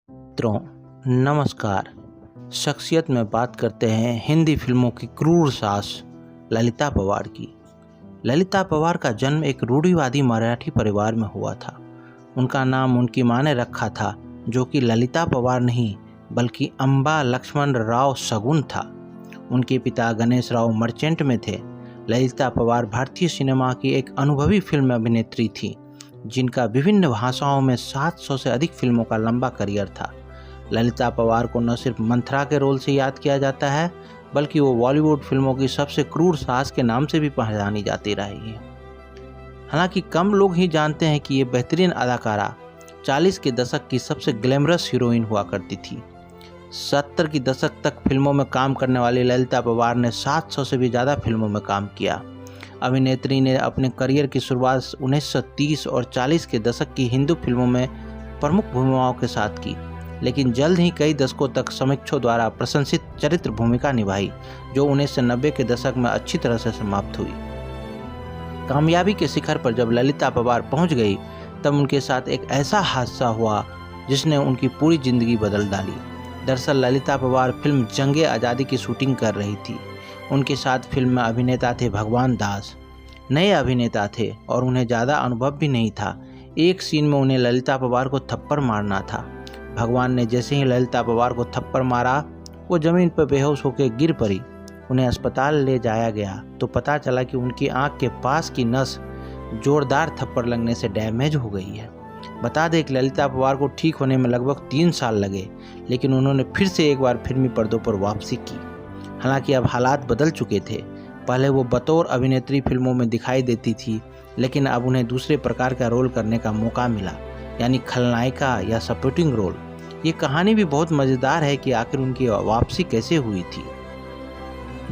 मित्रों, नमस्कार। शख्सियत में बात करते हैं हिंदी फिल्मों की क्रूर सास ललिता पवार की। ललिता पवार का जन्म एक रूढ़िवादी मराठी परिवार में हुआ था। उनका नाम उनकी मां ने रखा था, जो कि ललिता पवार नहीं बल्कि अंबा लक्ष्मण राव सगुन था। उनके पिता गणेश राव मर्चेंट में थे। ललिता पवार भारतीय सिनेमा की एक अनुभवी फिल्म अभिनेत्री थी, जिनका विभिन्न भाषाओं में 700 से अधिक फिल्मों का लंबा करियर था। ललिता पवार को न सिर्फ मंथरा के रोल से याद किया जाता है, बल्कि वो बॉलीवुड फिल्मों की सबसे क्रूर सास के नाम से भी पहचानी जाती रही है। हालांकि कम लोग ही जानते हैं कि ये बेहतरीन अदाकारा 40 के दशक की सबसे ग्लैमरस हीरोइन हुआ करती थी। 70 की दशक तक फिल्मों में काम करने वाली ललिता पवार ने 700 से भी ज़्यादा फिल्मों में काम किया। अभिनेत्री ने अपने करियर की शुरुआत 1930 और 40 के दशक की हिंदी फिल्मों में प्रमुख भूमिकाओं के साथ की, लेकिन जल्द ही कई दशकों तक समीक्षकों द्वारा प्रशंसित चरित्र भूमिका निभाई, जो 1990 के दशक में अच्छी तरह से समाप्त हुई। कामयाबी के शिखर पर जब ललिता पवार पहुंच गई, तब उनके साथ एक ऐसा हादसा हुआ जिसने उनकी पूरी जिंदगी बदल डाली। दरअसल ललिता पवार फिल्म जंगे आज़ादी की शूटिंग कर रही थी। उनके साथ फिल्म में अभिनेता थे भगवान दास। नए अभिनेता थे और उन्हें ज़्यादा अनुभव भी नहीं था। एक सीन में उन्हें ललिता पवार को थप्पड़ मारना था। भगवान ने जैसे ही ललिता पवार को थप्पड़ मारा, वो ज़मीन पर बेहोश होकर गिर पड़ी। उन्हें अस्पताल ले जाया गया तो पता चला कि उनकी आंख के पास की नस जोरदार थप्पड़ लगने से डैमेज हो गई है। बता दें कि ललिता पवार को ठीक होने में लगभग 3 साल लगे, लेकिन उन्होंने फिर से एक बार फिल्मी पर्दों पर वापसी की। हालांकि अब हालात बदल चुके थे। पहले वो बतौर अभिनेत्री फिल्मों में दिखाई देती थी, लेकिन अब उन्हें दूसरे प्रकार का रोल करने का मौका मिला, यानी खलनायिका या सपोर्टिंग रोल। ये कहानी भी बहुत मज़ेदार है कि आखिर उनकी वापसी कैसे हुई थी।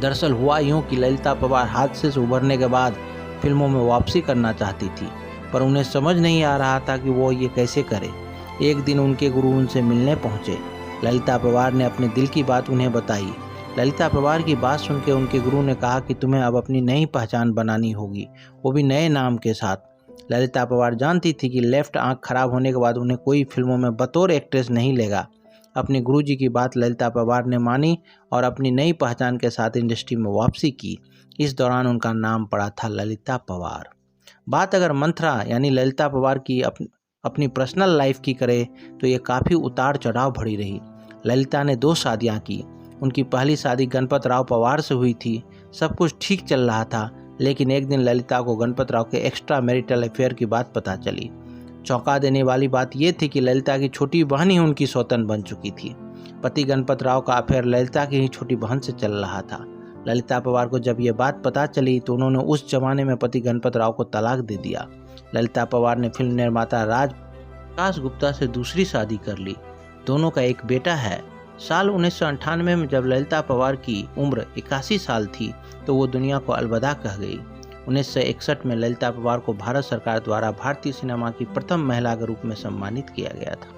दरअसल हुआ यूँ कि ललिता पवार हादसे से उभरने के बाद फिल्मों में वापसी करना चाहती थी, पर उन्हें समझ नहीं आ रहा था कि वो ये कैसे करे। एक दिन उनके गुरु उनसे मिलने पहुँचे। ललिता पवार ने अपने दिल की बात उन्हें बताई। ललिता पवार की बात सुनकर उनके गुरु ने कहा कि तुम्हें अब अपनी नई पहचान बनानी होगी, वो भी नए नाम के साथ। ललिता पवार जानती थी कि लेफ्ट आंख खराब होने के बाद उन्हें कोई फिल्मों में बतौर एक्ट्रेस नहीं लेगा। अपने गुरुजी की बात ललिता पवार ने मानी और अपनी नई पहचान के साथ इंडस्ट्री में वापसी की। इस दौरान उनका नाम पड़ा था ललिता पवार। बात अगर मंथरा यानी ललिता पवार की अपनी पर्सनल लाइफ की करें तो ये काफ़ी उतार चढ़ाव भरी रही। ललिता ने 2 शादियाँ की। उनकी पहली शादी गणपत राव पवार से हुई थी। सब कुछ ठीक चल रहा था, लेकिन एक दिन ललिता को गणपत राव के एक्स्ट्रा मैरिटल अफेयर की बात पता चली। चौंका देने वाली बात यह थी कि ललिता की छोटी बहन ही उनकी सौतन बन चुकी थी। पति गणपत राव का अफेयर ललिता की ही छोटी बहन से चल रहा था। ललिता पवार को जब ये बात पता चली तो उन्होंने उस जमाने में पति गणपत राव को तलाक दे दिया। ललिता पवार ने फिल्म निर्माता राज प्रकाश गुप्ता से दूसरी शादी कर ली। दोनों का एक बेटा है। साल 1998 में जब ललिता पवार की उम्र 81 साल थी तो वो दुनिया को अलविदा कह गई। 1961 में ललिता पवार को भारत सरकार द्वारा भारतीय सिनेमा की प्रथम महिला के रूप में सम्मानित किया गया था।